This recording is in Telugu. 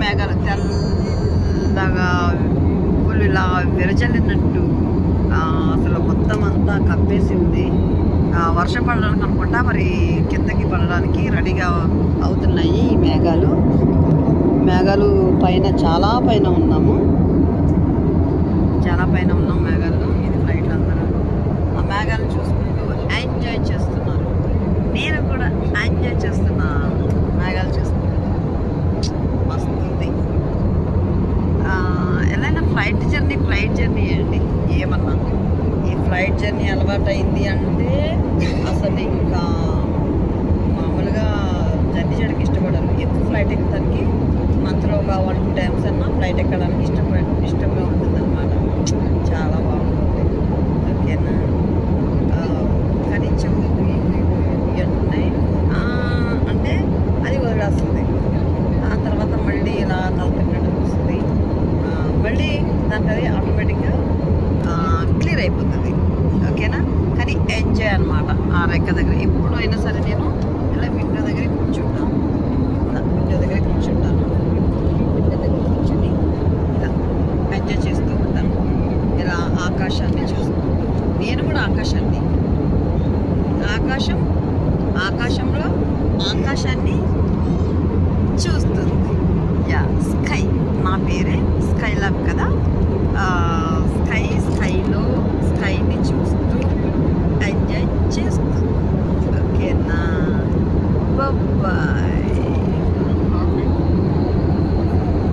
మేఘాలు తెల్లగా పులు ఇలా విరచల్లినట్టు అసలు మొత్తం అంతా కప్పేసింది. వర్షం పడడానికి అనుకుంటా, మరి కిందకి పడడానికి రెడీగా అవుతున్నాయి ఈ మేఘాలు. మేఘాలు పైన చాలా పైన ఉన్నాము, చాలా పైన ఉన్నాం మేఘాల్లో. ఇది ఫ్లైట్లు అందరూ ఆ మేఘాలు చూసుకుంటూ ఎంజాయ్ చేస్తున్నారు. నేను కూడా ఎంజాయ్ చేస్తున్నా మేఘాలు చూసుకుంటూ. మస్తుంది. ఎలా ఫ్లైట్ జర్నీ అండి. ఏమన్నా ఈ ఫ్లైట్ జర్నీ అలవాటు అయింది అంటే అసలు ఇంకా మామూలుగా జర్నీ చేయడానికి ఇష్టపడాలి. ఎక్కువ ఫ్లైట్ ఎక్కడానికి మంత్లో ఒక 1-2 టైమ్స్ అన్నా ఫ్లైట్ ఎక్కడానికి ఇష్టంగా ఉంటుంది అన్నమాట. చాలా బాగుంటుంది. ఓకేనా? కానీ చెవులు ఉన్నాయి అంటే అది వదిలేస్తుంది. ఆ తర్వాత మళ్ళీ ఇలా తలపెట్టినట్టు వస్తుంది. మళ్ళీ దానికి అది ఆటోమేటిక్గా క్లియర్ అయిపోతుంది. ఓకేనా? కానీ ఎంజాయ్ అనమాట ఆ రెక్క దగ్గర. ఎప్పుడు అయినా సరే నేను